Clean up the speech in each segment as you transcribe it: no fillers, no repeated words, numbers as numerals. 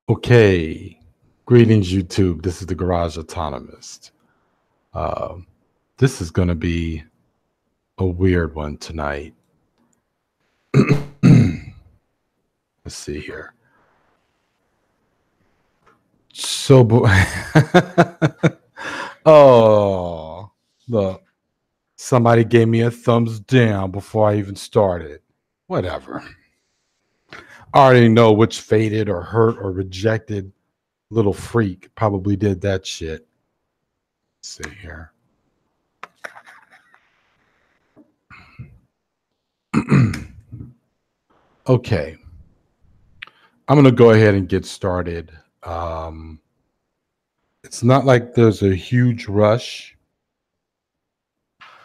Okay, greetings, YouTube. This is the Garage Autonomist. Um, this is going to be a weird one tonight. Let's see here. So, oh, look, somebody gave me a thumbs down before I even started. Whatever. I already know which faded or hurt or rejected little freak probably did that shit. Let's see here. Okay. I'm going to go ahead and get started. It's not like there's a huge rush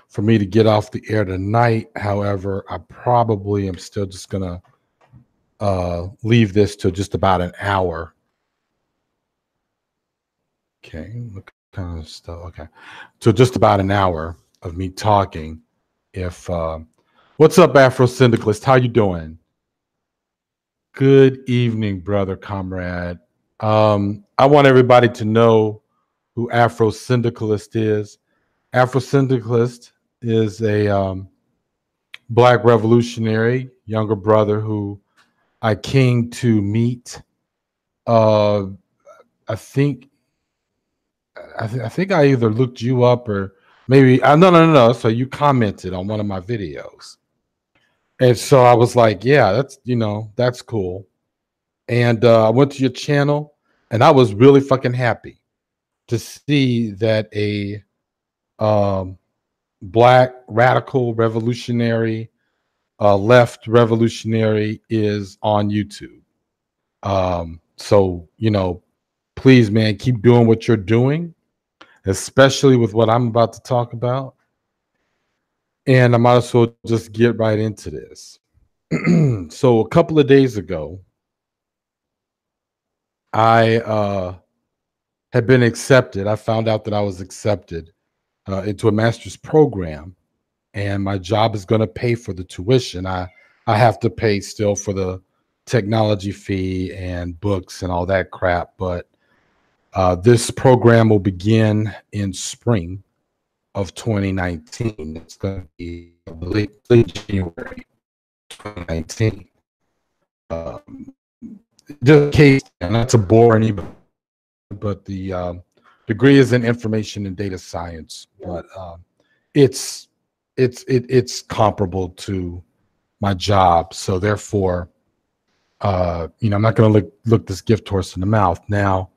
for me to get off the air tonight. However, I probably am still just going to leave this to just about an hour. Okay. What kind of stuff? Okay. So just about an hour of me talking. If what's up, Afro Syndicalist? How you doing? Good evening, brother, comrade. I want everybody to know who Afro Syndicalist is. Afro Syndicalist is a Black revolutionary, younger brother who I came to meet. Uh, I think I think I either looked you up or maybe no. So you commented on one of my videos, and so I was like, yeah, that's cool. And I went to your channel, and I was really fucking happy to see that a um, Black radical revolutionary, left revolutionary is on YouTube. So, please, man, keep doing what you're doing, especially with what I'm about to talk about. And I might as well just get right into this. So, a couple of days ago, I had been accepted. I found out that I was accepted into a master's program, and my job is going to pay for the tuition. I have to pay still for the technology fee and books and all that crap, but this program will begin in spring of 2019. It's going to be late January 2019. Um, just in case, and that's a boring even, but the degree is in information and data science, but it's it's comparable to my job, so therefore, I'm not going to look this gift horse in the mouth. Now,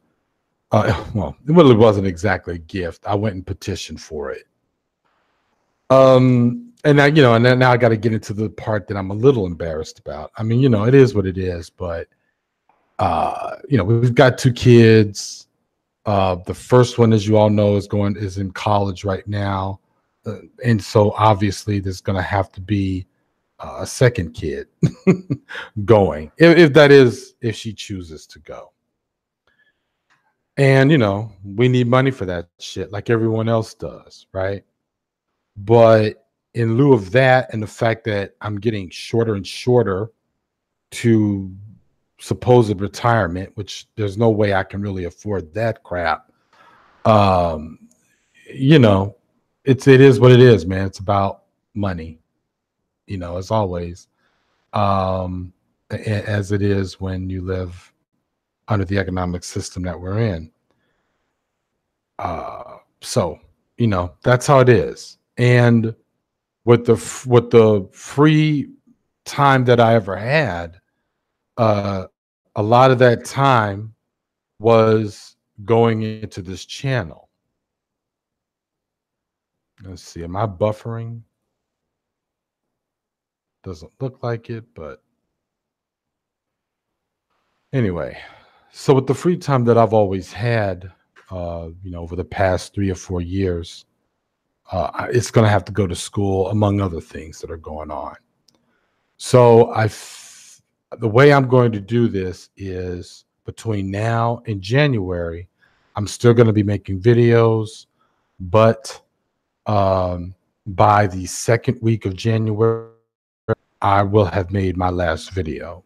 well, it really wasn't exactly a gift. I went and petitioned for it. And now, and then now I got to get into the part that I'm a little embarrassed about. I mean, it is what it is, but we've got two kids. The first one, as you all know, is in college right now, and so obviously there's going to have to be a second kid going, if she chooses to go. And we need money for that shit, like everyone else does, right? But in lieu of that, and the fact that I'm getting shorter and shorter to supposed retirement, which there's no way I can really afford that crap. It is what it is, man. It's about money, as always, as it is when you live under the economic system that we're in. So that's how it is. And with the free time that I ever had, a lot of that time was going into this channel. Let's see, am I buffering? Doesn't look like it, but anyway. So with the free time that I've always had, over the past 3 or 4 years, it's going to have to go to school, among other things that are going on. So the way I'm going to do this is between now and January, I'm still going to be making videos, but by the second week of January, I will have made my last video.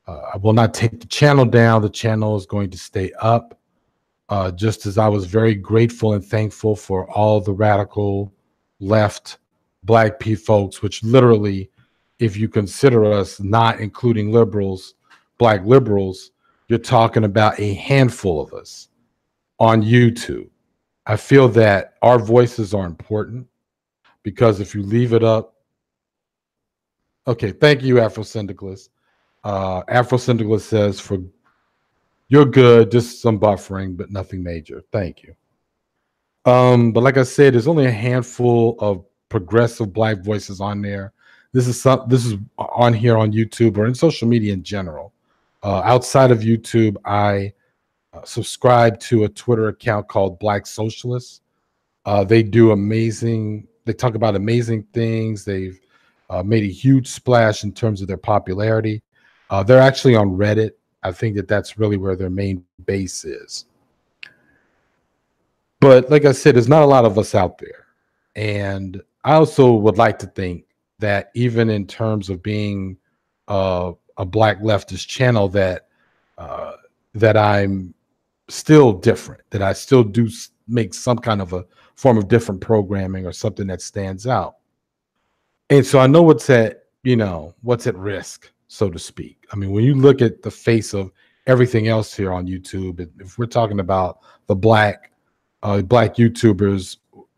I will not take the channel down. The channel is going to stay up. Just as I was very grateful and thankful for all the radical left Black folks, which literally, if you consider us not including liberals, Black liberals, you're talking about a handful of us on YouTube. I feel that our voices are important because if you leave it up, okay, thank you, Afrosyndicalist. Afrosyndicalist says, for you're good, just some buffering, but nothing major. Thank you. But like I said, there's only a handful of progressive Black voices on there. This is on here on YouTube or in social media in general. Outside of YouTube, I subscribe to a Twitter account called Black Socialists. They do amazing. They talk about amazing things. They've made a huge splash in terms of their popularity. They're actually on Reddit. I think that that's really where their main base is. But like I said, there's not a lot of us out there. And I also would like to think that even in terms of being a Black leftist channel, that I'm still different, that I still do make some kind of a form of different programming or something that stands out. And so I know what's at risk, so to speak. I mean, when you look at the face of everything else here on YouTube, if we're talking about the Black YouTubers,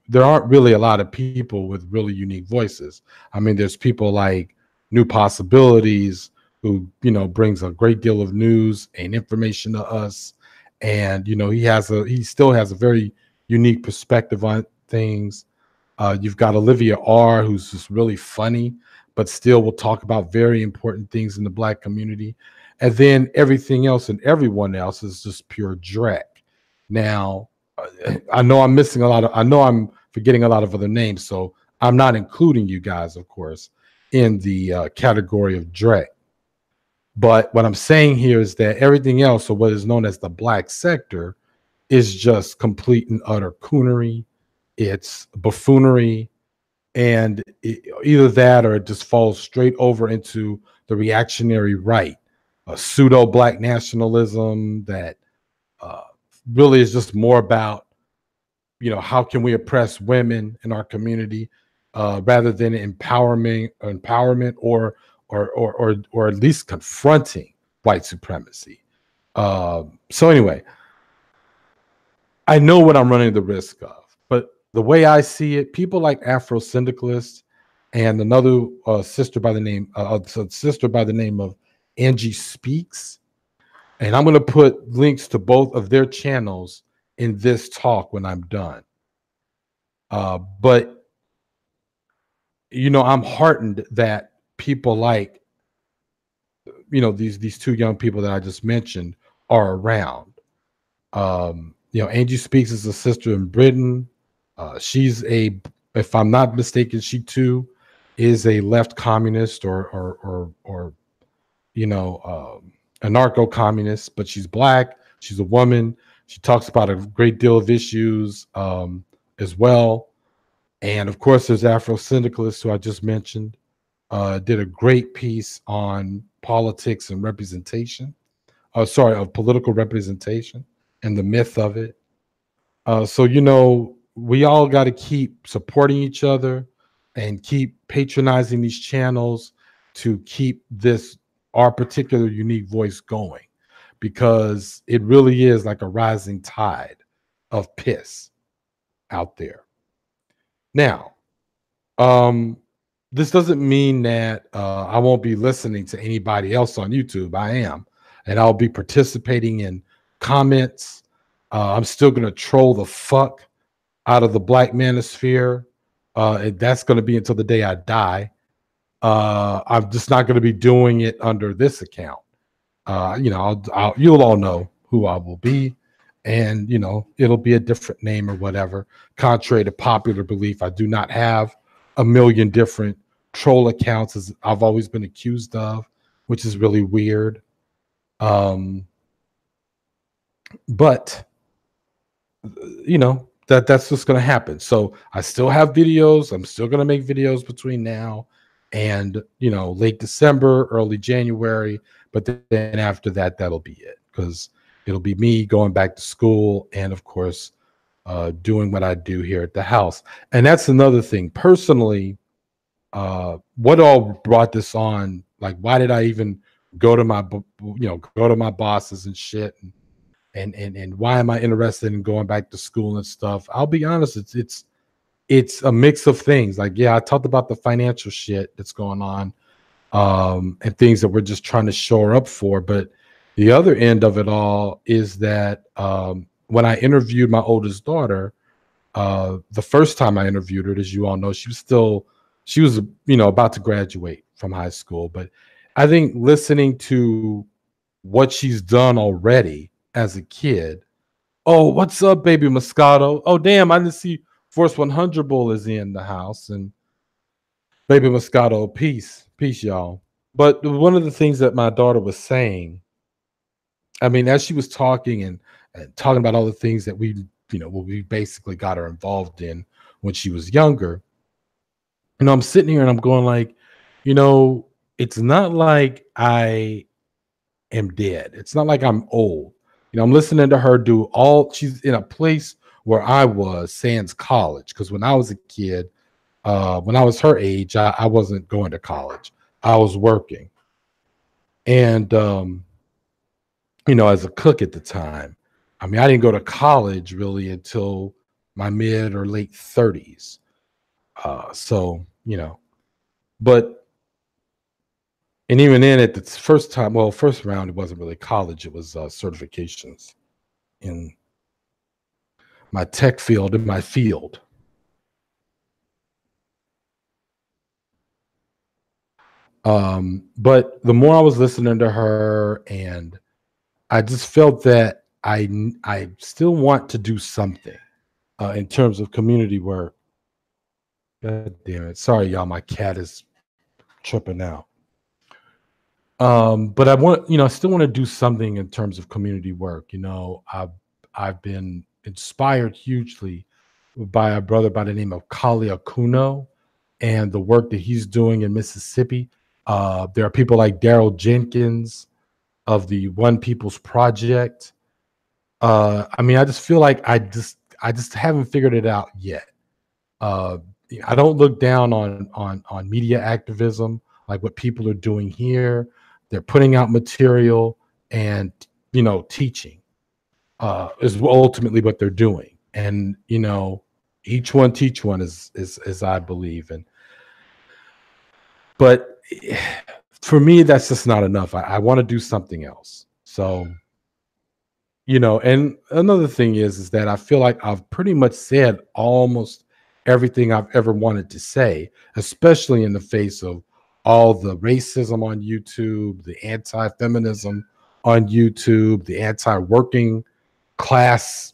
there aren't really a lot of people with really unique voices. I mean, there's people like New Possibilities, who brings a great deal of news and information to us, and he still has a very unique perspective on things. You've got Olivia R, who's just really funny, but still will talk about very important things in the Black community. And then everything else and everyone else is just pure dreck. Now, I know I'm missing I know I'm forgetting a lot of other names, so I'm not including you guys, of course, in the category of dreck. But what I'm saying here is that everything else, or what is known as the Black sector, is just complete and utter coonery. It's buffoonery, and either that or it just falls straight over into the reactionary right, a pseudo Black nationalism that really is just more about, how can we oppress women in our community rather than empowerment or at least confronting white supremacy. So anyway, I know what I'm running the risk of, but the way I see it, people like Afrosyndicalists and another sister by the name of Angie Speaks, and I'm going to put links to both of their channels in this talk when I'm done. But I'm heartened that people like these two young people that I just mentioned are around. Angie Speaks is a sister in Britain. She's if I'm not mistaken, she too is a left communist or anarcho-communist, but she's Black. She's a woman. She talks about a great deal of issues as well. And of course, there's Afrosyndicalists, who I just mentioned, did a great piece on politics and representation. Of political representation and the myth of it. So, we all got to keep supporting each other and keep patronizing these channels to keep our particular unique voice going, because it really is like a rising tide of piss out there. Now, this doesn't mean that I won't be listening to anybody else on YouTube. I am, and I'll be participating in comments. I'm still going to troll the fuck out of the Black manosphere. And that's going to be until the day I die. I'm just not going to be doing it under this account. You'll all know who I will be, and it'll be a different name or whatever. Contrary to popular belief, I do not have a million different troll accounts, as I've always been accused of, which is really weird. But that's just going to happen. So I still have videos. I'm still going to make videos between now and late December, early January. But then after that, that'll be it, because it'll be me going back to school, and of course, doing what I do here at the house. And that's another thing. Personally, what all brought this on? Like, why did I even go to go to my bosses and shit, and why am I interested in going back to school and stuff? I'll be honest, it's a mix of things. Like, yeah, I talked about the financial shit that's going on, and things that we're just trying to shore up for. But the other end of it all is that when I interviewed my oldest daughter, the first time I interviewed her, as you all know, she was about to graduate from high school. But I think listening to what she's done already as a kid. Oh, what's up, baby Moscato? Oh, damn, I didn't see Force 100 Bull is in the house. And baby Moscato, peace, y'all. But one of the things that my daughter was saying, I mean, as she was talking and talking about all the things that what we basically got her involved in when she was younger, I'm sitting here and I'm going like, you know, it's not like I am dead. It's not like I'm old. I'm listening to her do she's in a place where I was, sans college. Because when I was a kid, when I was her age, I wasn't going to college. I was working. And, as a cook at the time, I mean, I didn't go to college really until my mid or late 30s. So, but, and even then at the first time, well, first round, it wasn't really college. It was certifications in my tech field, in my field. But the more I was listening to her, and I just felt that I still want to do something in terms of community work. God damn it. Sorry, y'all. My cat is tripping out. But I still want to do something in terms of community work. I've been inspired hugely by a brother by the name of Kali Akuno and the work that he's doing in Mississippi. There are people like Daryl Jenkins of the One People's Project. I mean, I just feel like I just haven't figured it out yet. I don't look down on media activism like what people are doing here. They're putting out material and teaching is ultimately what they're doing. And each one teach one is I believe. But for me, that's just not enough. I want to do something else. So, and another thing is that I feel like I've pretty much said almost everything I've ever wanted to say, especially in the face of all the racism on YouTube, the anti-feminism on YouTube, the anti-working class,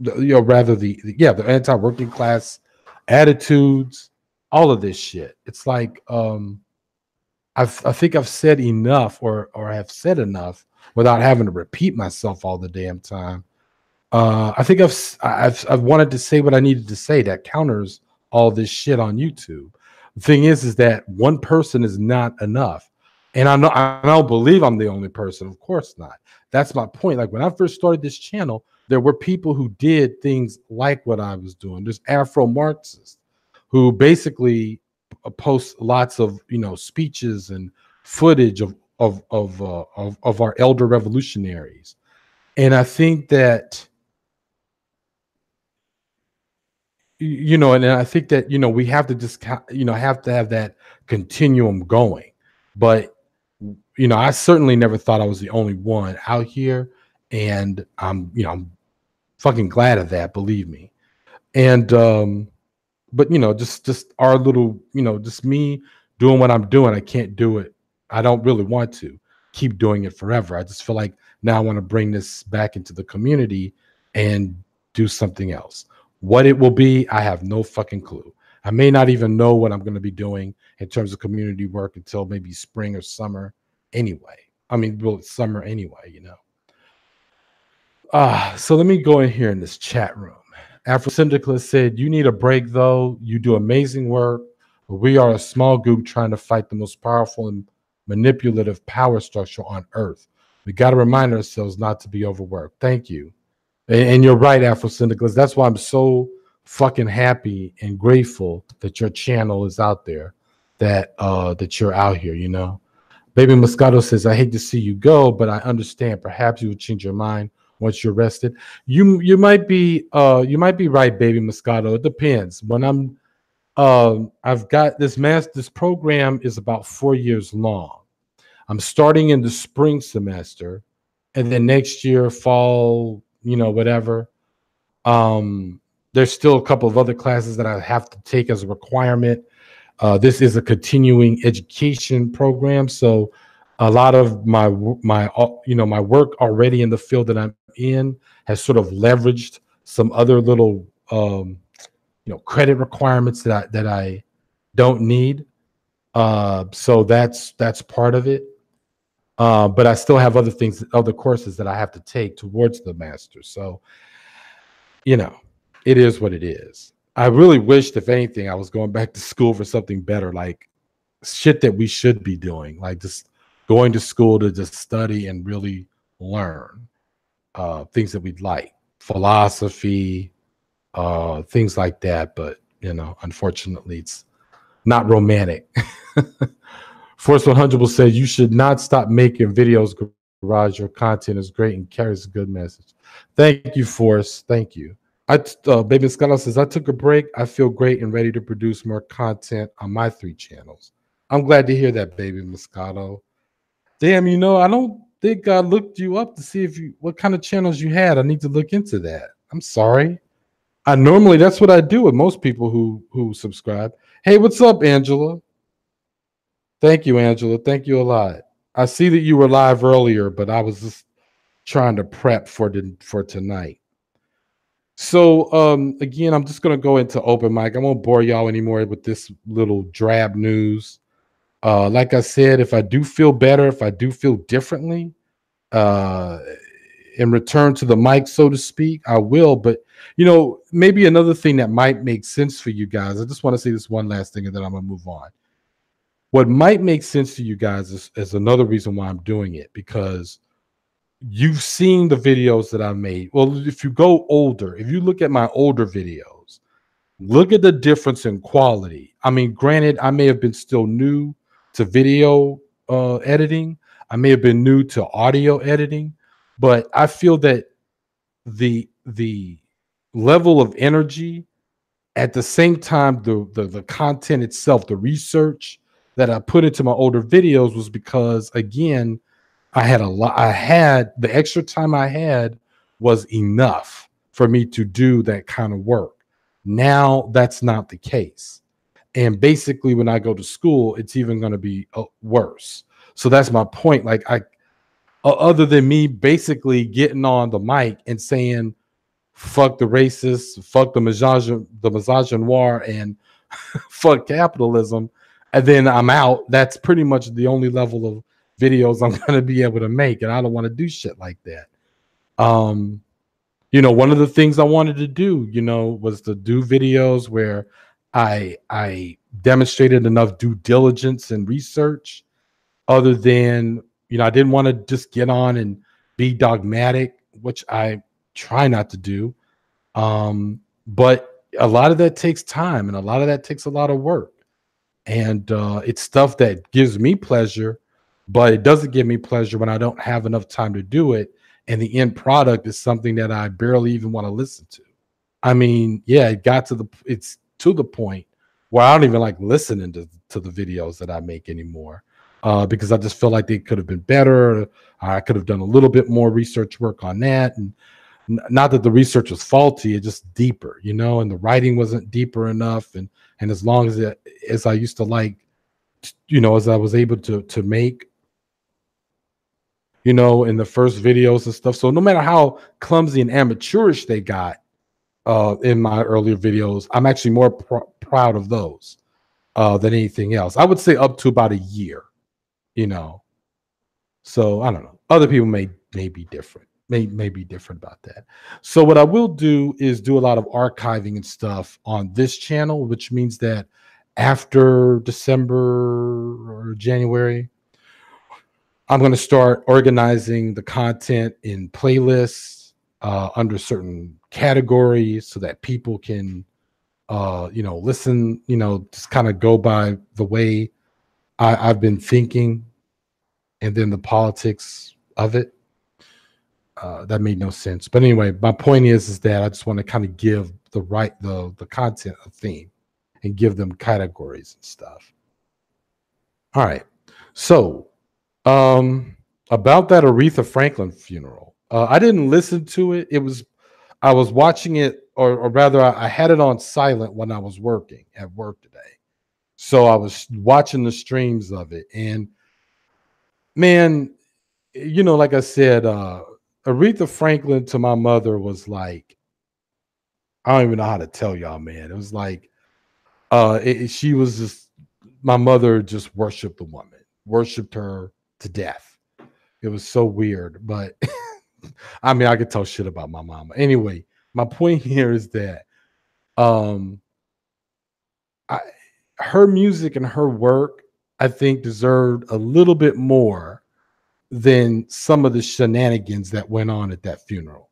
the anti-working class attitudes, all of this shit. It's like I think I've said enough, or have said enough without having to repeat myself all the damn time. I think I've wanted to say what I needed to say that counters all this shit on YouTube. The thing is that one person is not enough, and I don't believe I'm the only person. Of course not. That's my point. Like when I first started this channel, there were people who did things like what I was doing. There's Afro Marxists who basically post lots of speeches and footage of our elder revolutionaries, and I think that and I think that we have to just have to have that continuum going. But I certainly never thought I was the only one out here, and I'm fucking glad of that, believe me. And but just our little, just me doing what I'm doing. I can't do it. I don't really want to keep doing it forever. I just feel like now I want to bring this back into the community and do something else. What it will be, I have no fucking clue. I may not even know what I'm going to be doing in terms of community work until maybe spring or summer anyway. I mean, well, it's summer anyway, So let me go in here in this chat room. Afro Syndicalist said, "You need a break, though. You do amazing work. but we are a small group trying to fight the most powerful and manipulative power structure on earth. We got to remind ourselves not to be overworked. Thank you. And you're right, Afro Syndicals. That's why I'm so fucking happy and grateful that your channel is out there, that you're out here, you know. Baby Moscato says, I hate to see you go, but I understand. Perhaps you will change your mind once you're rested. You might be right, Baby Moscato. It depends. When I've got this program is about 4 years long. I'm starting in the spring semester, and then next year, fall, whatever. There's still a couple of other classes that I have to take as a requirement. This is a continuing education program, so a lot of my work already in the field that I'm in has sort of leveraged some other little credit requirements that I don't need. So that's part of it. But I still have other courses that I have to take towards the master. So, it is what it is. I really wished, if anything, I was going back to school for something better, like shit that we should be doing, like just going to school to just study and really learn things that we'd like, philosophy, things like that. But, unfortunately, it's not romantic. Force 100 will say you should not stop making videos, Garage. Your content is great and carries a good message. Thank you, Force. Thank you. Baby Scott says, I took a break. I feel great and ready to produce more content on my 3 channels. I'm glad to hear that, Baby Moscato. Damn, I don't think I looked you up to see what kind of channels you had. I need to look into that. I'm sorry. That's what I do with most people who subscribe. Hey, what's up, Angela? Thank you, Angela. Thank you a lot. I see that you were live earlier, but I was just trying to prep for tonight. So again, I'm just gonna go into open mic. I won't bore y'all anymore with this little drab news. Like I said, if I do feel better, if I do feel differently, in return to the mic, so to speak, I will. But maybe another thing that might make sense for you guys. I just want to say this one last thing, and then I'm gonna move on. What might make sense to you guys is another reason why I'm doing it, because you've seen the videos that I made. Well, if you go older, if you look at my older videos, look at the difference in quality. I mean, granted, I may have been still new to video editing. I may have been new to audio editing, but I feel that the level of energy, at the same time, the content itself, the research that I put into my older videos was because, again, I had the extra time I had was enough for me to do that kind of work. Now that's not the case. And basically, when I go to school, it's even going to be worse. So that's my point. Like, other than me basically getting on the mic and saying, fuck the racists, fuck the misogynoir, and fuck capitalism, and then I'm out. That's pretty much the only level of videos I'm going to be able to make, and I don't want to do shit like that. One of the things I wanted to do, was to do videos where I demonstrated enough due diligence and research, other than, I didn't want to just get on and be dogmatic, which I try not to do. But a lot of that takes time, and a lot of that takes a lot of work. And it's stuff that gives me pleasure, but it doesn't give me pleasure when I don't have enough time to do it. And the end product is something that I barely even want to listen to. I mean, yeah, it's to the point where I don't even like listening to the videos that I make anymore, because I just feel like they could have been better. I could have done a little bit more research work on that. And not that the research was faulty, it's just deeper, and the writing wasn't deeper enough. And as long as I used to like, as I was able to make, in the first videos and stuff. So no matter how clumsy and amateurish they got in my earlier videos, I'm actually more proud of those than anything else. I would say up to about a year, So I don't know. Other people may be different. May be different about that. So what I will do is do a lot of archiving and stuff on this channel, which means that after December or January, I'm going to start organizing the content in playlists under certain categories so that people can, listen, just kind of go by the way I've been thinking, and then the politics of it. That made no sense. But anyway, my point is that I just want to kind of give the content a theme and give them categories and stuff. All right. So about that Aretha Franklin funeral, I didn't listen to it. I was watching it, or rather, I had it on silent when I was working at work today. So I was watching the streams of it, and man, like I said, Aretha Franklin to my mother was like, I don't even know how to tell y'all, man. It was like, she was just, my mother just worshiped the woman, worshiped her to death. It was so weird, but I mean, I could tell shit about my mama. Anyway, my point here is that um I, her music and her work, I think, deserved a little bit more than some of the shenanigans that went on at that funeral.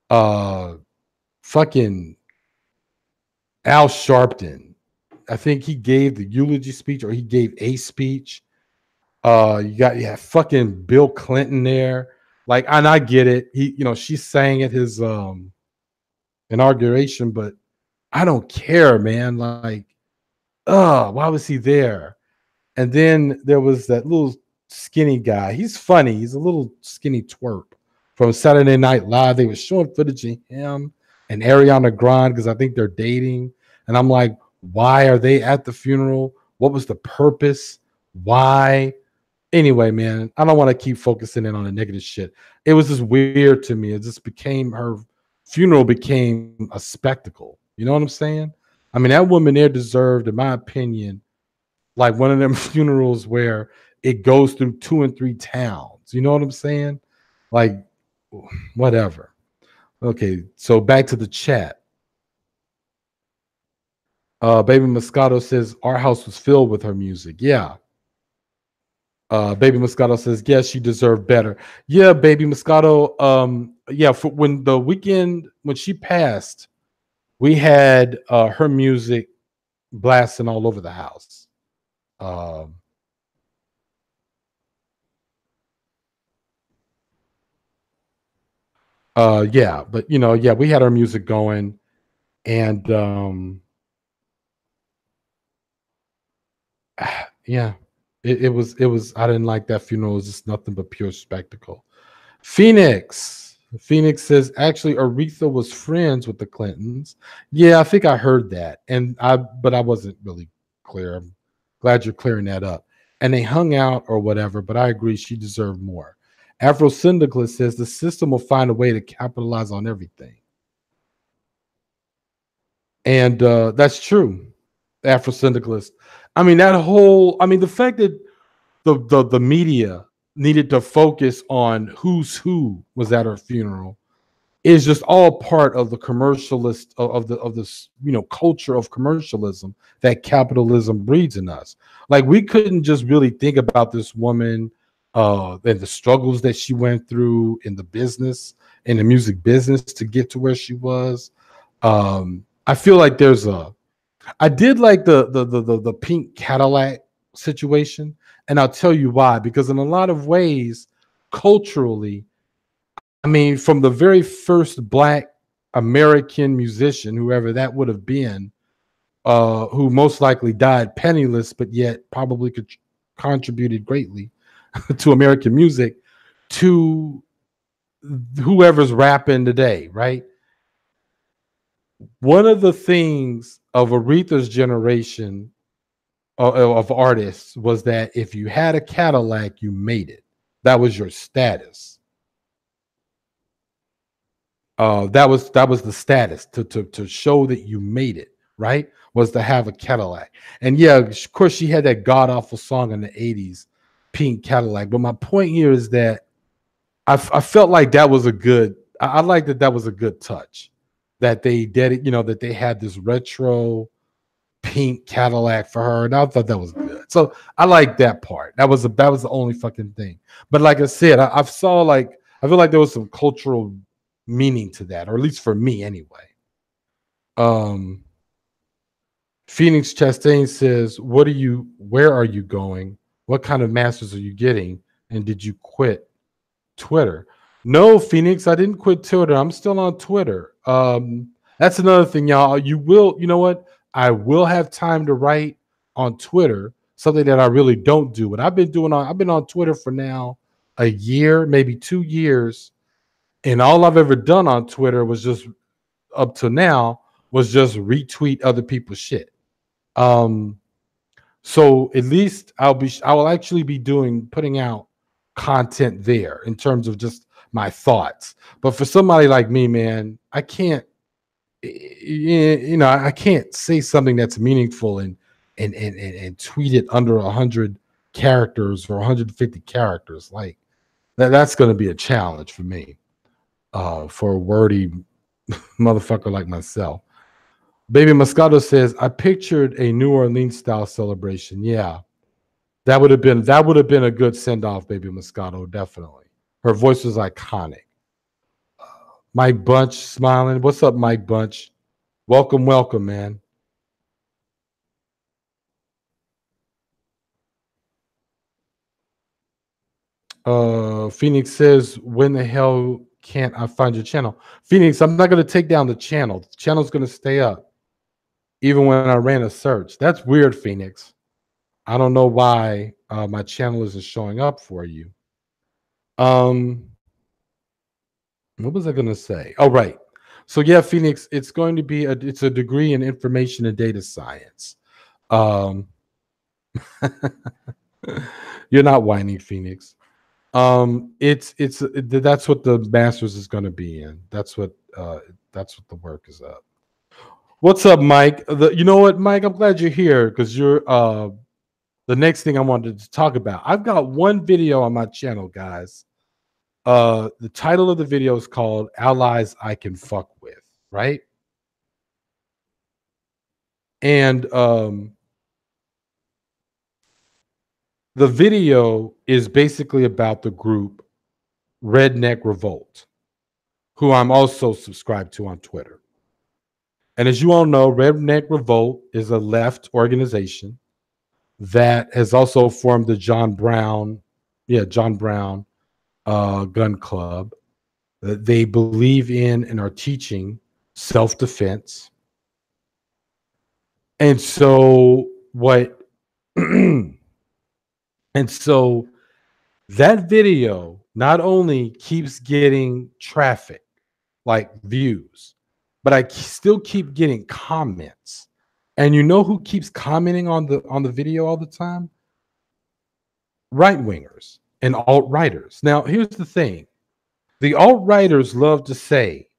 Uh Fucking Al Sharpton, I think he gave the eulogy speech, or he gave a speech. You have fucking Bill Clinton there. Like, and I get it. She sang at his inauguration, but I don't care, man. Like, why was he there? And then there was that little skinny guy. He's funny. He's a little skinny twerp from Saturday Night Live. They were showing footage of him and Ariana Grande because I think they're dating. And I'm like, why are they at the funeral? What was the purpose? Why? Anyway, man, I don't want to keep focusing in on the negative shit. It was just weird to me. It just became, her funeral became a spectacle. You know what I'm saying? I mean, that woman there deserved, in my opinion, like one of them funerals where it goes through 2 and 3 towns. You know what I'm saying? Like, whatever. Okay, so back to the chat. Baby Moscato says our house was filled with her music. Yeah. Baby Moscato says, yes, she deserved better. Yeah, Baby Moscato. Yeah, for when the weekend when she passed, we had her music blasting all over the house. Yeah, but yeah, we had our music going, and yeah, it was I didn't like that funeral. It was just nothing but pure spectacle. Phoenix says, actually, Aretha was friends with the Clintons. Yeah, I think I heard that, but I wasn't really clear. I'm glad you're clearing that up. And they hung out or whatever, but I agree she deserved more. Afro Syndicalist says the system will find a way to capitalize on everything. And that's true. Afro Syndicalist. I mean, the fact that the media needed to focus on who's who was at her funeral is just all part of the commercialist of this culture of commercialism that capitalism breeds in us. Like, we couldn't just really think about this woman and the struggles that she went through in the music business to get to where she was. I feel like I did like the pink Cadillac situation, and I'll tell you why. Because in a lot of ways, culturally, I mean, from the very first Black American musician, whoever that would have been, who most likely died penniless, but yet probably contributed greatly to American music, to whoever's rapping today, right? One of the things of Aretha's generation of artists was that if you had a Cadillac, you made it. That was your status. That was the status to show that you made it, right? Was to have a Cadillac. And yeah, of course, she had that god awful song in the 80s, Pink Cadillac. But my point here is that I felt like that was I like that was a good touch, that they did it, that they had this retro pink Cadillac for her, and I thought that was good. So I like that part. That was the only fucking thing. But like I said, I saw like I feel like there was some cultural meaning to that, or at least for me anyway. Um, Phoenix Chastain says, where are you going? What kind of masters are you getting? And did you quit Twitter? No, Phoenix, I didn't quit Twitter. I'm still on Twitter. That's another thing, y'all. You know what? I will have time to write on Twitter, something that I really don't do. What I've been on Twitter for now a year, maybe 2 years, and all I've ever done on Twitter was just up to now was just retweet other people's shit. So at least I will actually be putting out content there in terms of just my thoughts. But for somebody like me, man, I can't, I can't say something that's meaningful and tweet it under 100 characters or 150 characters. Like that's going to be a challenge for me, for a wordy motherfucker like myself. Baby Moscato says, I pictured a New Orleans style celebration. Yeah. That would have been a good send-off, Baby Moscato, definitely. Her voice was iconic. Mike Bunch smiling. What's up, Mike Bunch? Welcome, man. Phoenix says, when the hell can't I find your channel? Phoenix, I'm not going to take down the channel. The channel's going to stay up, even when I ran a search. That's weird, Phoenix. I don't know why my channel isn't showing up for you. What was I going to say? Oh, right. So yeah, Phoenix, it's going to be it's a degree in information and data science. You're not whining, Phoenix. That's what the master's is going to be in. That's what the work is up. What's up, Mike? You know what, Mike? I'm glad you're here because you're the next thing I wanted to talk about. I've got one video on my channel, guys. The title of the video is called Allies I Can Fuck With, right? And the video is basically about the group Redneck Revolt, who I'm also subscribed to on Twitter. And as you all know, Redneck Revolt is a left organization that has also formed the John Brown gun club. They believe in and are teaching self-defense. And so that video not only keeps getting traffic, like views, but I still keep getting comments. And you know who keeps commenting on the video all the time? Right-wingers and alt-righters. Now, here's the thing. The alt-righters love to say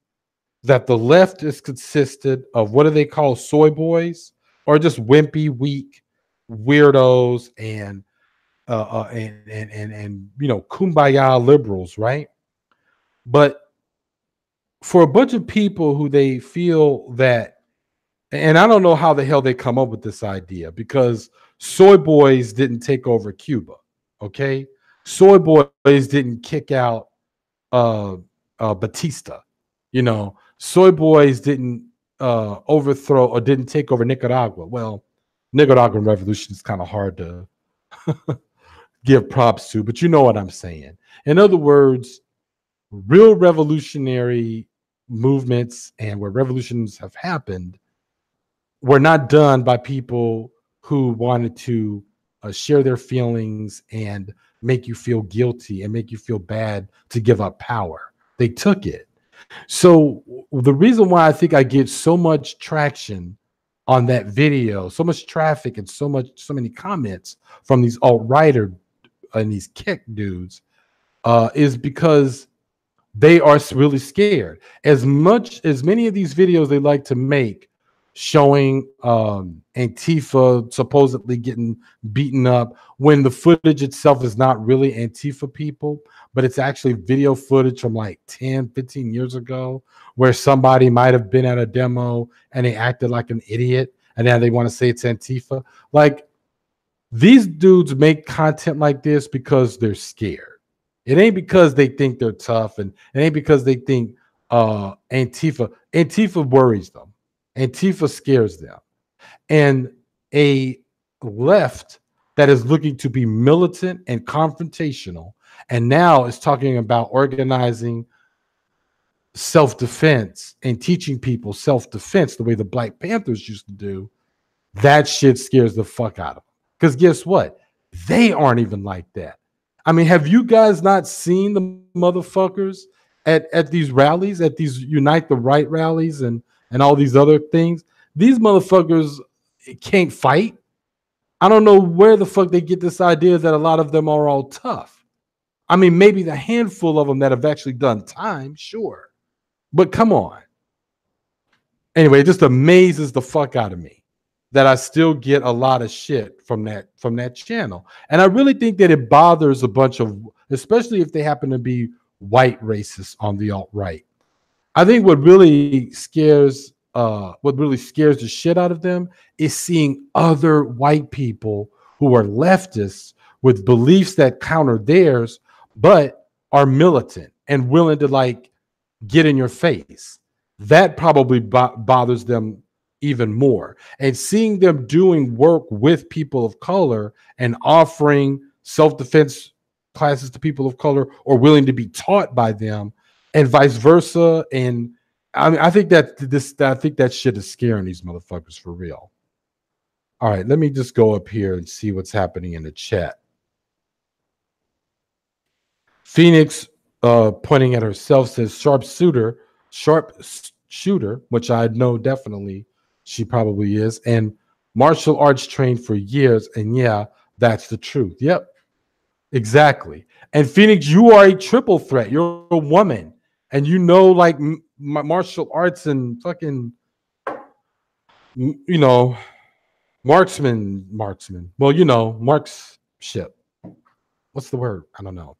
that the left is consisted of, what do they call, soy boys, or just wimpy, weak weirdos and kumbaya liberals, right? But for a bunch of people who they feel that, and I don't know how the hell they come up with this idea, because soy boys didn't take over Cuba, okay? Soy boys didn't kick out Batista, soy boys didn't overthrow or didn't take over Nicaragua. Well, Nicaraguan revolution is kind of hard to give props to, but you know what I'm saying. In other words, real revolutionary movements and where revolutions have happened were not done by people who wanted to share their feelings and make you feel guilty and make you feel bad to give up power. They took it. So the reason why I think I get so much traction on that video, so much traffic and so many comments from these alt-righter and these kick dudes is because they are really scared. As many of these videos they like to make showing Antifa supposedly getting beaten up, when the footage itself is not really Antifa people, but it's actually video footage from like 10, 15 years ago where somebody might have been at a demo and they acted like an idiot and now they want to say it's Antifa. Like, these dudes make content like this because they're scared. It ain't because they think they're tough, and it ain't because they think Antifa worries them. Antifa scares them. And a left that is looking to be militant and confrontational, and now is talking about organizing self-defense and teaching people self-defense the way the Black Panthers used to do, that shit scares the fuck out of them. Because guess what? They aren't even like that. I mean, have you guys not seen the motherfuckers at these rallies, at these Unite the Right rallies and all these other things? These motherfuckers can't fight. I don't know where the fuck they get this idea that a lot of them are all tough. I mean, maybe the handful of them that have actually done time, sure. But come on. Anyway, it just amazes the fuck out of me that I still get a lot of shit from that channel. And I really think that it bothers a bunch of, especially if they happen to be white racists on the alt-right. I think what really scares the shit out of them is seeing other white people who are leftists with beliefs that counter theirs, but are militant and willing to like get in your face. That probably bothers them even more. And seeing them doing work with people of color and offering self-defense classes to people of color, or willing to be taught by them, and vice versa. And I mean, I think that shit is scaring these motherfuckers for real. All right, let me just go up here and see what's happening in the chat. Phoenix pointing at herself says sharpshooter, which I know definitely she probably is, and martial arts trained for years. And yeah, that's the truth. Yep, exactly. And Phoenix, you are a triple threat. You're a woman, and you know, like martial arts and fucking, you know, marksman. Well, you know, markship. What's the word? I don't know.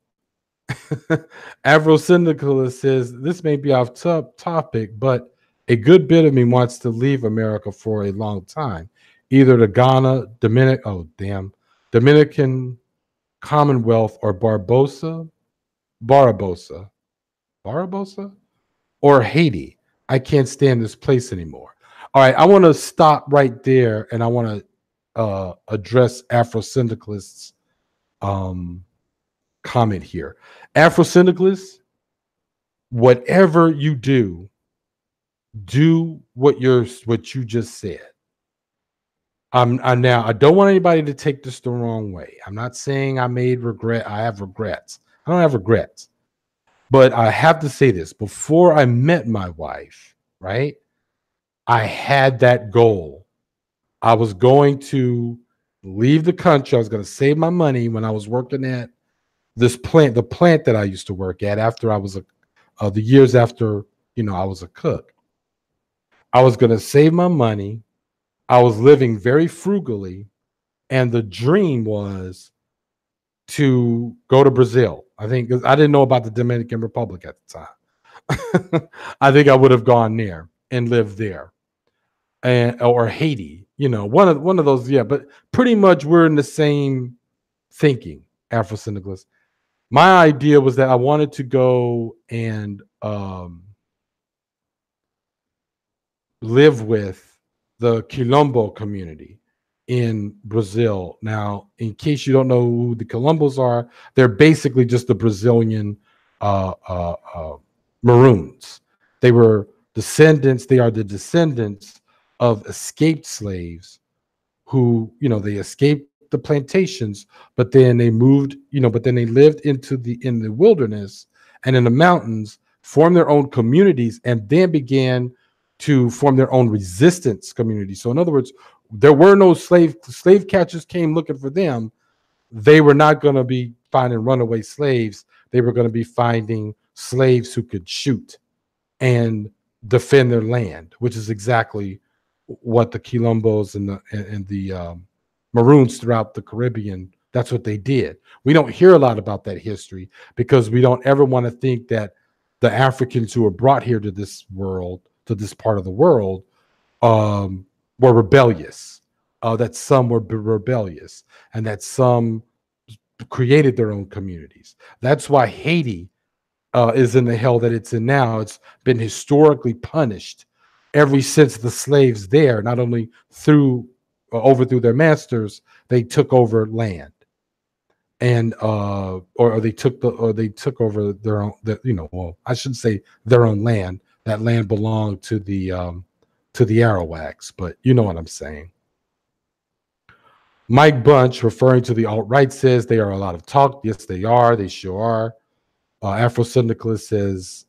Avro Syndicalist says this may be off topic, but a good bit of me wants to leave America for a long time, either to Ghana, Dominican Commonwealth, or Barbarossa, or Haiti. I can't stand this place anymore. All right, I want to stop right there, and I want to address Afro Syndicalist's comment here. Afro Syndicalists, whatever you do what you just said. Now, I don't want anybody to take this the wrong way. I'm not saying I have regrets. I don't have regrets. But I have to say this. Before I met my wife, right, I had that goal. I was going to leave the country. I was going to save my money when I was working at this plant, the plant that I used to work at after I was the years after, I was a cook. I was going to save my money. I was living very frugally, and the dream was to go to Brazil. I think, because I didn't know about the Dominican Republic at the time. I think I would have gone there and lived there, or Haiti. One of those. Yeah, but pretty much we're in the same thinking, Afro Syndicalist. My idea was that I wanted to go and live with the Quilombo community in Brazil. Now, in case you don't know who the Quilombos are, they're basically just the Brazilian Maroons. They are the descendants of escaped slaves who, they escaped the plantations, but then they moved, but then they lived in the wilderness and in the mountains, formed their own communities, and then began to form their own resistance community. So in other words, there were no slave catchers came looking for them. They were not going to be finding runaway slaves. They were going to be finding slaves who could shoot and defend their land, which is exactly what the Quilombos and the Maroons throughout the Caribbean, that's what they did. We don't hear a lot about that history because we don't ever want to think that the Africans who were brought here to this world, to this part of the world, were rebellious, that some were rebellious, and that some created their own communities. That's why Haiti is in the hell that it's in now. It's been historically punished ever since the slaves there, not only overthrew their masters, they took over land, and or they took over their own. Well, I shouldn't say their own land. That land belonged to the Arawaks, but you know what I'm saying. Mike Bunch, referring to the alt-right, says they are a lot of talk. Yes, they are. They sure are. Afro Syndicalist says,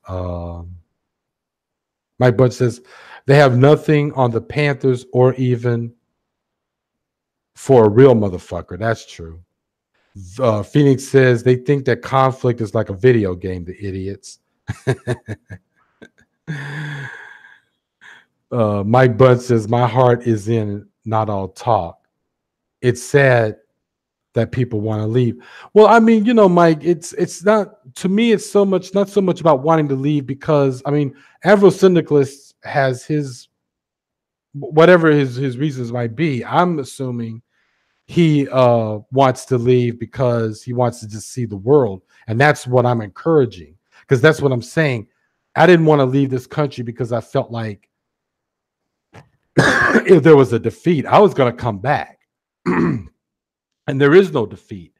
Mike Bunch says, they have nothing on the Panthers or even for a real motherfucker. That's true. Phoenix says they think that conflict is like a video game, the idiots. Mike Bunch says, my heart is in not all talk. It's sad that people want to leave. Well, I mean, Mike, it's not, to me, it's not so much about wanting to leave, because I mean, Afro Syndicalist has his, whatever his reasons might be. I'm assuming he wants to leave because he wants to just see the world, and that's what I'm encouraging, because that's what I'm saying. I didn't want to leave this country because I felt like if there was a defeat, I was going to come back. And there is no defeat.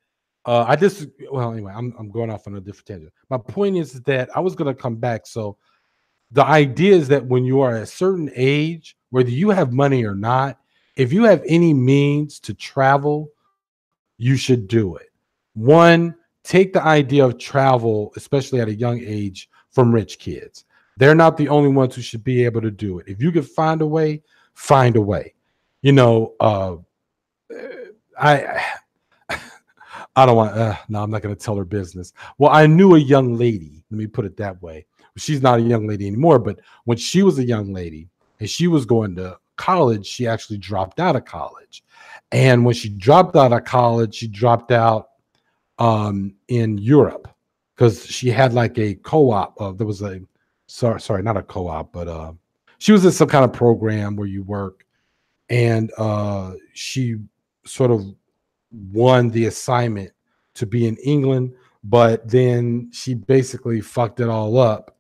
Anyway, I'm going off on a different tangent. My point is that I was going to come back. So the idea is that when you are at a certain age, whether you have money or not, if you have any means to travel, you should do it. One, take the idea of travel, especially at a young age, from rich kids. They're not the only ones who should be able to do it. If you can find a way, find a way. I don't want. No, I'm not going to tell her business. Well, I knew a young lady. Let me put it that way. She's not a young lady anymore, but when she was a young lady and she was going to college, she actually dropped out of college. And when she dropped out of college, she dropped out in Europe because she had like a co-op. There was a sorry, not a co-op, but she was in some kind of program where you work, and she sort of won the assignment to be in England, but then she basically fucked it all up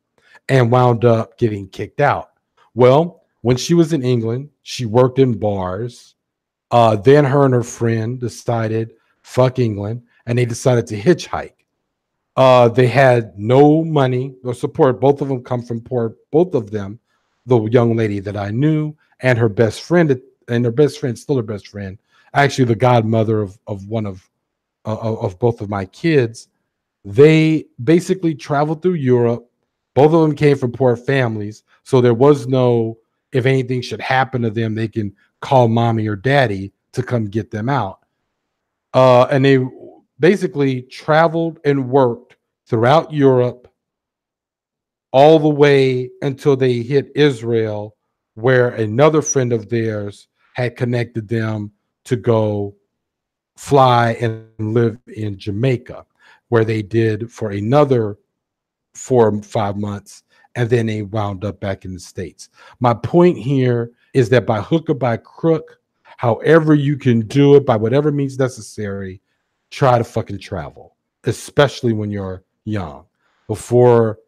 and wound up getting kicked out. Well, when she was in England, she worked in bars. Then her and her friend decided, fuck England, and they decided to hitchhike. They had no money or support. Both of them come from poor. Both of them, the young lady that I knew and her best friend, and her best friend, still her best friend, actually the godmother of one of both of my kids. They basically traveled through Europe. Both of them came from poor families, so there was no, if anything should happen to them, they can call mommy or daddy to come get them out. And they basically traveled and worked throughout Europe all the way until they hit Israel, where another friend of theirs had connected them to go fly and live in Jamaica, where they did for another 4 or 5 months, and then they wound up back in the States. My point here is that by hook or by crook, however you can do it, by whatever means necessary, try to fucking travel, especially when you're young, before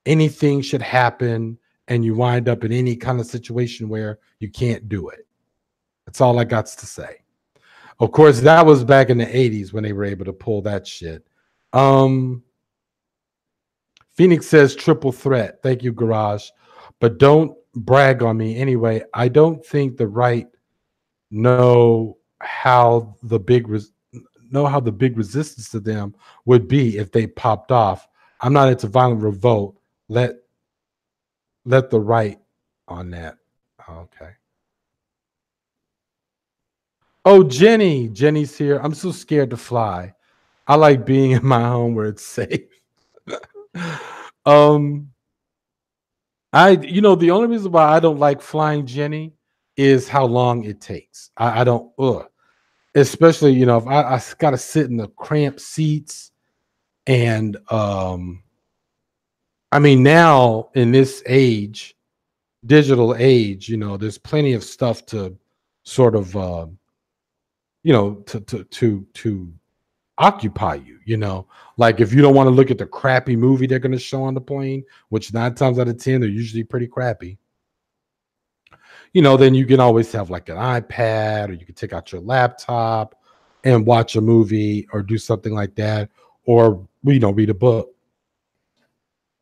anything should happen and you wind up in any kind of situation where you can't do it. That's all I got to say. Of course, that was back in the 80s when they were able to pull that shit. Phoenix says triple threat. Thank you, Garage. But don't brag on me anyway. I don't think the right know how the big resistance to them would be if they popped off. I'm not into violent revolt. Let the right on that. Okay. Oh, Jenny's here. I'm so scared to fly. I like being in my home where it's safe. The only reason why I don't like flying, Jenny, is how long it takes. I don't, especially, if I got to sit in the cramped seats. And I mean, now in this age, digital age, there's plenty of stuff to sort of to occupy you, like if you don't want to look at the crappy movie they're going to show on the plane, which 9 times out of 10 they're usually pretty crappy, then you can always have like an iPad, or you can take out your laptop and watch a movie or do something like that, or read a book.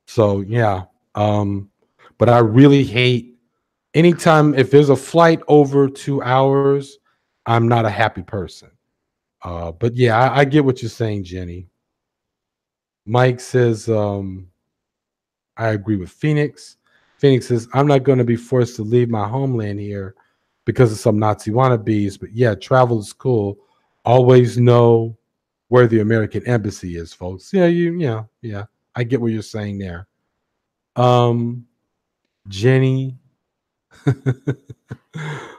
So yeah, but I really hate anytime if there's a flight over 2 hours, I'm not a happy person. But yeah, I get what you're saying, Jenny. Mike says, I agree with Phoenix. Phoenix says, I'm not going to be forced to leave my homeland here because of some Nazi wannabes. But yeah, travel is cool. Always know where the American embassy is, folks. Yeah. I get what you're saying there. Jenny,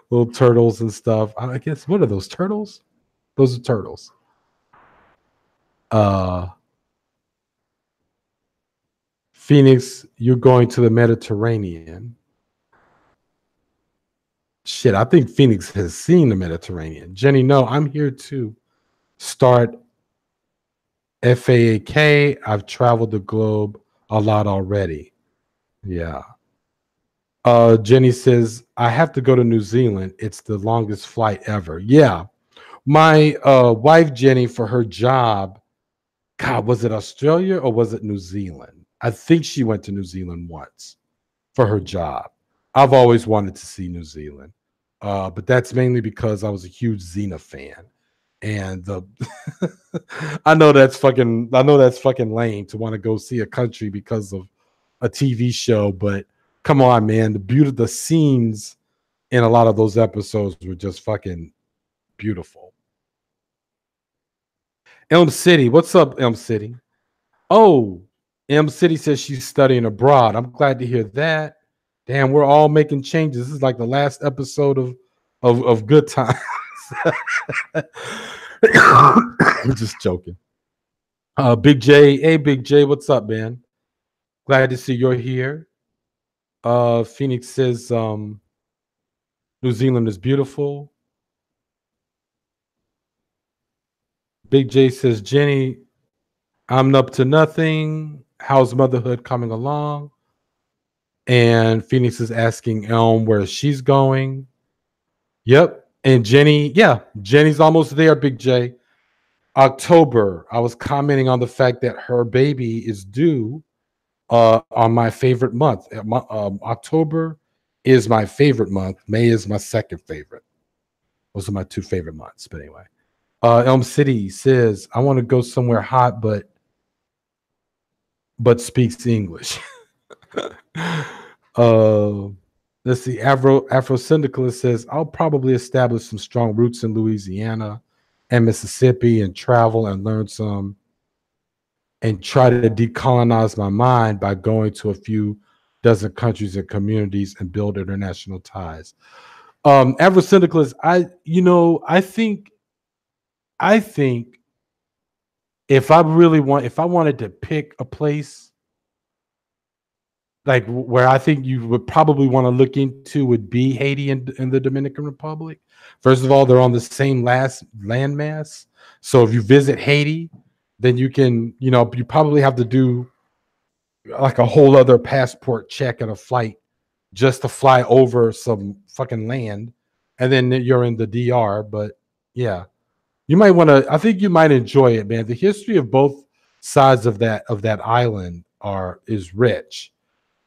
little turtles and stuff. I guess, what are those, turtles? Those are turtles. Phoenix, you're going to the Mediterranean. Shit, I think Phoenix has seen the Mediterranean. Jenny, no, I'm here to start FAAK. I've traveled the globe a lot already. Yeah. Jenny says, I have to go to New Zealand. It's the longest flight ever. Yeah. My wife, Jenny, for her job, God, was it Australia or was it New Zealand? I think she went to New Zealand once for her job. I've always wanted to see New Zealand, but that's mainly because I was a huge Xena fan, and I know that's fucking lame to want to go see a country because of a TV show, but come on, man, the scenes in a lot of those episodes were just fucking beautiful. Elm City, what's up, Elm City? Oh, M City says she's studying abroad. I'm glad to hear that. Damn, we're all making changes. This is like the last episode of Good Times. I'm just joking. Big J, hey Big J, what's up, man? Glad to see you're here. Phoenix says New Zealand is beautiful. Big J says, Jenny, I'm up to nothing. How's motherhood coming along? And Phoenix is asking Elm where she's going. Yep. And Jenny, yeah, Jenny's almost there, Big J. October, I was commenting on the fact that her baby is due on my favorite month. October is my favorite month. May is my second favorite. Those are my two favorite months. But anyway, Elm City says, I want to go somewhere hot, but speaks English. Let's see. Afro Syndicalist says, I'll probably establish some strong roots in Louisiana and Mississippi and travel and learn some and try to decolonize my mind by going to a few dozen countries and communities and build international ties. Afro Syndicalist, I think if I wanted to pick a place like where I think you would probably want to look into would be Haiti and the Dominican Republic. First of all, they're on the same last landmass. So if you visit Haiti, then you can, you probably have to do like a whole other passport check and a flight just to fly over some fucking land. And then you're in the DR. But yeah, you might want to, I think you might enjoy it, man. The history of both sides of that island is rich.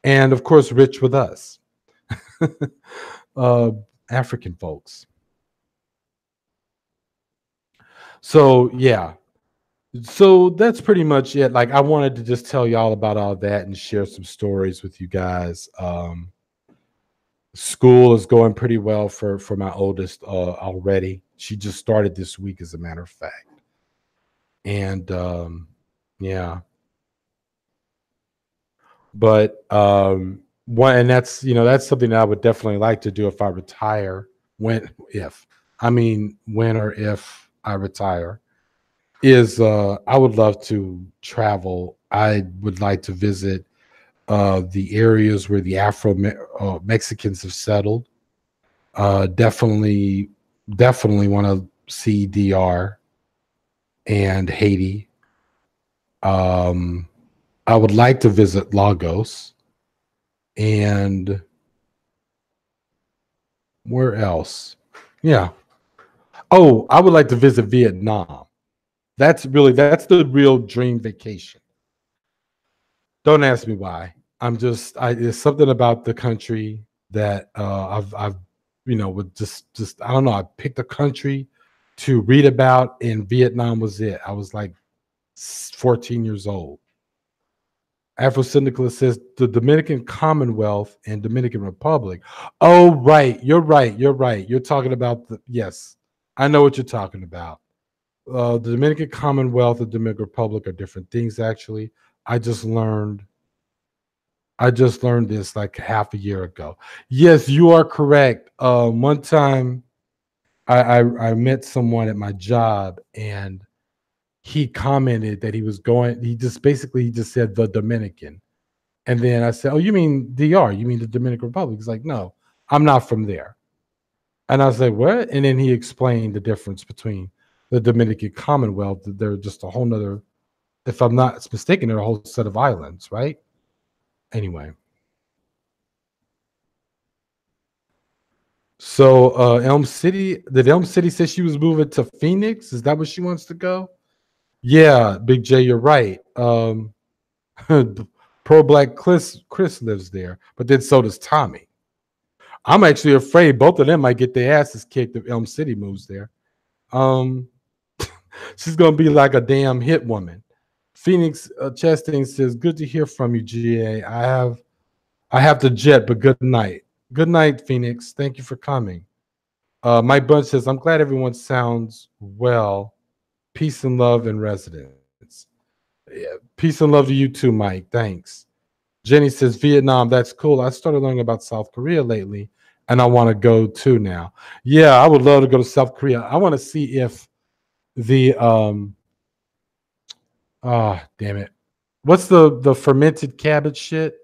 And of course, rich with us, African folks. So yeah, so that's pretty much it. Like I wanted to just tell y'all about all that and share some stories with you guys. School is going pretty well for my oldest already. She just started this week, as a matter of fact. And yeah. But and that's something that I would definitely like to do if I retire. When or if I retire, is I would love to travel. I would like to visit the areas where the Afro Mexicans have settled. Definitely, definitely want to see DR and Haiti. Um, I would like to visit Lagos and where else? Yeah. Oh, I would like to visit Vietnam. That's the real dream vacation. Don't ask me why. I there's something about the country that I've would just I don't know. I picked a country to read about, and Vietnam was it. I was like 14 years old. Afro Syndicalist says the Dominican Commonwealth and Dominican Republic. Oh, right. You're right. You're right. You're talking about yes. I know what you're talking about. The Dominican Commonwealth and Dominican Republic are different things, actually. I just learned I just learned this like half a year ago. Yes, you are correct. One time I met someone at my job and he commented that he was going, he just said the Dominican. And then I said, "Oh, you mean DR? You mean the Dominican Republic?" He's like, "No, I'm not from there." And I was like, "What?" And then he explained the difference between the Dominican Commonwealth. That they're just a whole nother, if I'm not mistaken, they're a whole set of islands, right? Anyway. So Elm City, did Elm City say she was moving to Phoenix? Is that where she wants to go? Yeah, Big J, you're right. Pro Black Chris lives there, but then so does Tommy. I'm actually afraid both of them might get their asses kicked if Elm City moves there. Um, she's gonna be like a damn hit woman. Phoenix Chastain says, "Good to hear from you, GA. I have to jet, but good night. Good night, Phoenix. Thank you for coming." Mike Bunch says, "I'm glad everyone sounds well. Peace and love in residence." Yeah, peace and love to you too, Mike. Thanks. Jenny says, "Vietnam, that's cool. I started learning about South Korea lately, and I want to go too now." Yeah, I would love to go to South Korea. I want to see if the damn it. What's the fermented cabbage shit?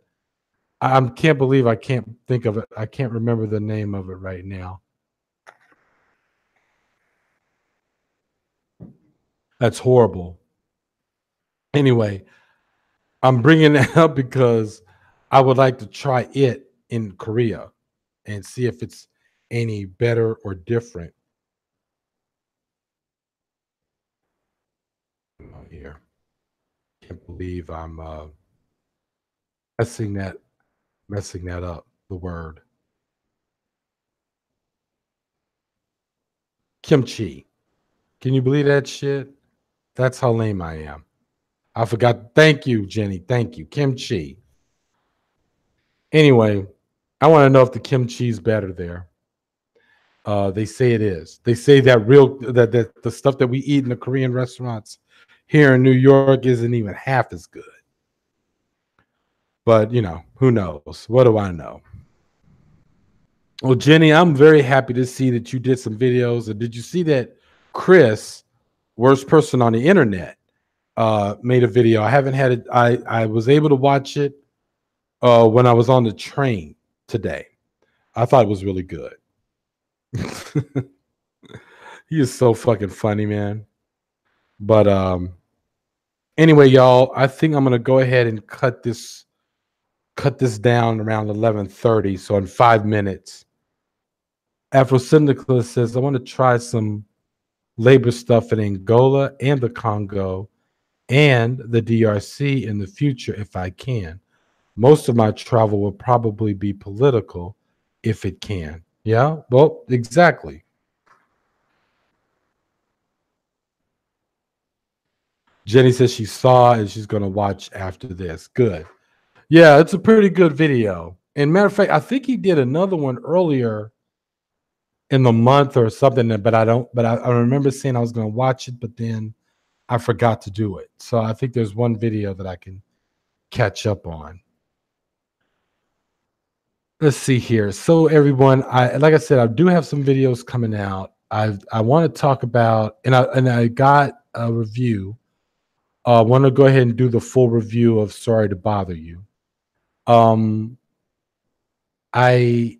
I can't believe I can't think of it. I can't remember the name of it right now. That's horrible. Anyway, I'm bringing that up because I would like to try it in Korea and see if it's any better or different. Here, can't believe I'm messing that messing that up. The word kimchi. Can you believe that shit? That's how lame I am. I forgot. Thank you, Jenny. Thank you. Kimchi. Anyway, I want to know if the kimchi's better there. They say it is. They say that the stuff that we eat in the Korean restaurants here in New York isn't even half as good. But who knows? What do I know? Well, Jenny, I'm very happy to see that you did some videos. And did you see that Chris, worst person on the internet, made a video? I haven't had it. I was able to watch it when I was on the train today. I thought it was really good. He is so fucking funny, man. But anyway, y'all, I think I'm gonna go ahead and cut this down around 11:30. So in 5 minutes, Afro Syndicalist says I want to try some labor stuff in Angola and the Congo and the DRC in the future if I can. Most of my travel will probably be political if it can. Yeah, well, exactly. Jenny says she saw and she's going to watch after this. Good. Yeah, it's a pretty good video. And matter of fact, I think he did another one earlier in the month or something, but I remember saying I was going to watch it, but then I forgot to do it. So I think there's one video that I can catch up on. Let's see here. So everyone, like I said, I do have some videos coming out. I want to talk about, and I got a review. I want to go ahead and do the full review of Sorry to Bother You. I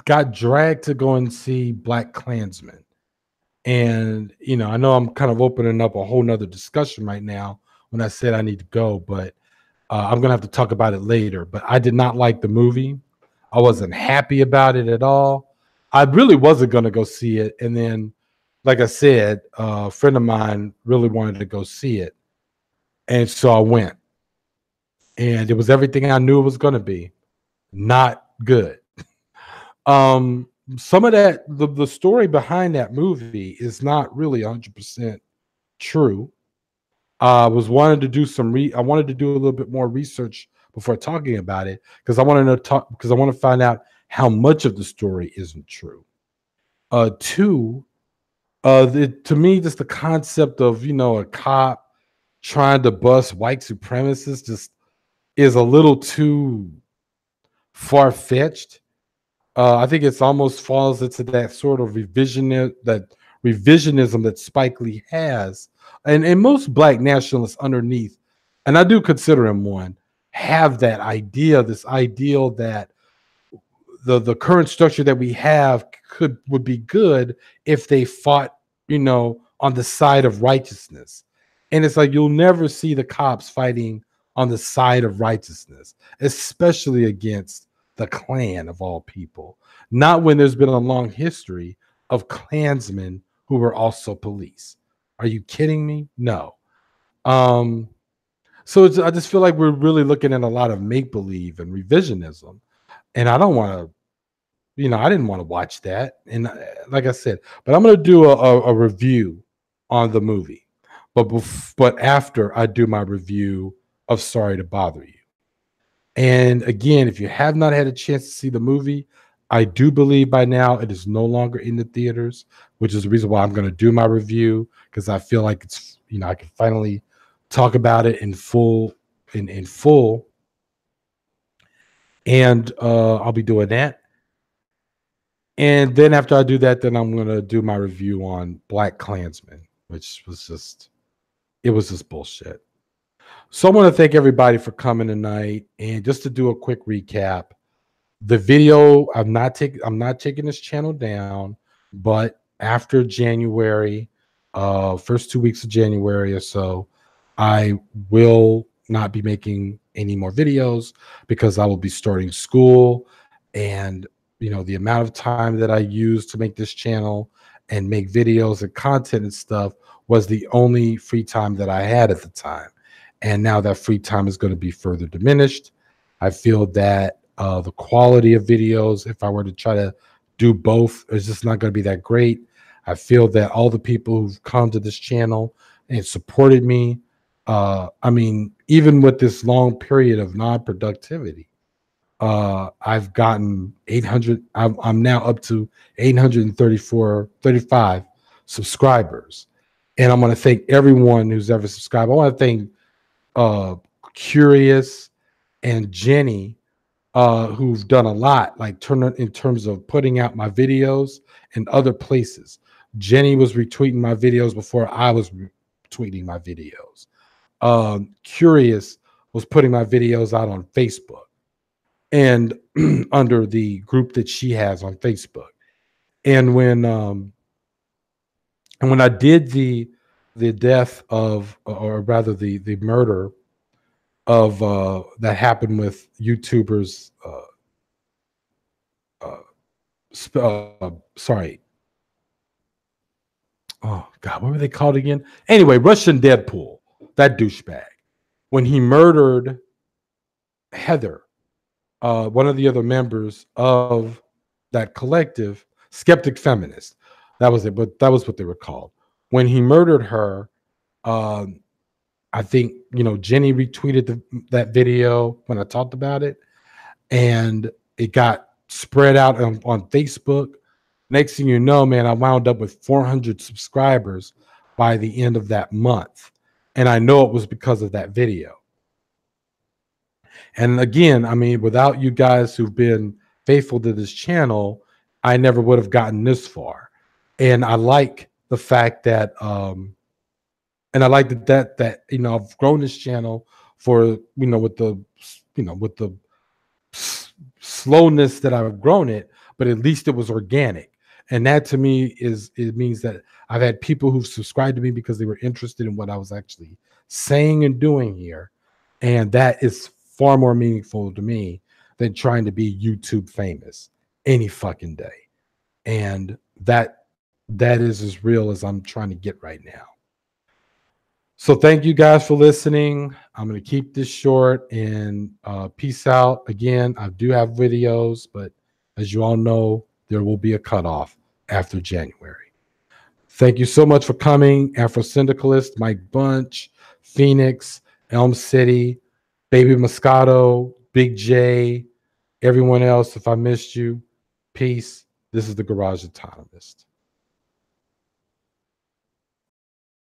got dragged to go and see Black Klansman. And, you know, I know I'm kind of opening up a whole nother discussion right now when I said I need to go, but I'm going to have to talk about it later. But I did not like the movie. I wasn't happy about it at all. I really wasn't going to go see it. And then, like I said, a friend of mine really wanted to go see it. And so I went. And it was everything I knew it was going to be. Not good. Some of that, the story behind that movie is not really 100% true. I wanted to do I wanted to do a little bit more research before talking about it because I want to find out how much of the story isn't true. Two, to me, just the concept of, you know, a cop trying to bust white supremacists just is a little too far-fetched. I think it's almost falls into that sort of revisionism that Spike Lee has, and most Black nationalists underneath, and I do consider him one, have that idea, this ideal that the current structure that we have would be good if they fought, you know, on the side of righteousness. And it's like you'll never see the cops fighting on the side of righteousness, especially against the Klan of all people. Not when there's been a long history of Klansmen who were also police. Are you kidding me? No. So I just feel like we're really looking at a lot of make-believe and revisionism. And I don't want to, you know, I didn't want to watch that. And like I said, but I'm going to do a review on the movie. But after I do my review of Sorry to Bother You. And again, if you have not had a chance to see the movie, I do believe by now it is no longer in the theaters, which is the reason why I'm going to do my review, because I feel like it's, you know, I can finally talk about it in full. And I'll be doing that. And then after I do that, then I'm going to do my review on Black Klansman, which was just, it was just bullshit. So I want to thank everybody for coming tonight. And just to do a quick recap, the video, I'm not taking this channel down, but after January, first 2 weeks of January or so, I will not be making any more videos because I will be starting school. And, you know, the amount of time that I use to make this channel and make videos and content and stuff was the only free time that I had at the time. And now that free time is going to be further diminished. I feel that the quality of videos, if I were to try to do both, is just not going to be that great. I feel that all the people who've come to this channel and supported me, I mean, even with this long period of non-productivity, I've gotten 800. I'm now up to 35 subscribers. And I'm going to thank everyone who's ever subscribed. I want to thank Curious and Jenny, who've done a lot, like in terms of putting out my videos in other places. Jenny was retweeting my videos before I was retweeting my videos. Curious was putting my videos out on Facebook and under the group that she has on Facebook. And when I did the death of, or rather the murder of that happened with YouTubers, sorry. Oh God, what were they called again? Anyway, Russian Deadpool, that douchebag, when he murdered Heather, one of the other members of that collective, Skeptic Feminist. That was it, but that was what they were called. When he murdered her, I think, you know, Jenny retweeted that video when I talked about it, and it got spread out on Facebook. Next thing you know, man, I wound up with 400 subscribers by the end of that month. And I know it was because of that video. And again, I mean, without you guys who've been faithful to this channel, I never would have gotten this far. And I like the fact that, and I like that you know, I've grown this channel for, you know, with the slowness that I've grown it, but at least it was organic. And that to me it means that I've had people who've subscribed to me because they were interested in what I was actually saying and doing here. And that is far more meaningful to me than trying to be YouTube famous any fucking day. And that is as real as I'm trying to get right now. So thank you guys for listening. I'm going to keep this short and peace out. Again, I do have videos, but as you all know, there will be a cutoff after January. Thank you so much for coming. Afro Syndicalist, Mike Bunch, Phoenix, Elm City, Baby Moscato, Big J, everyone else. If I missed you, peace. This is the Garage Autonomist.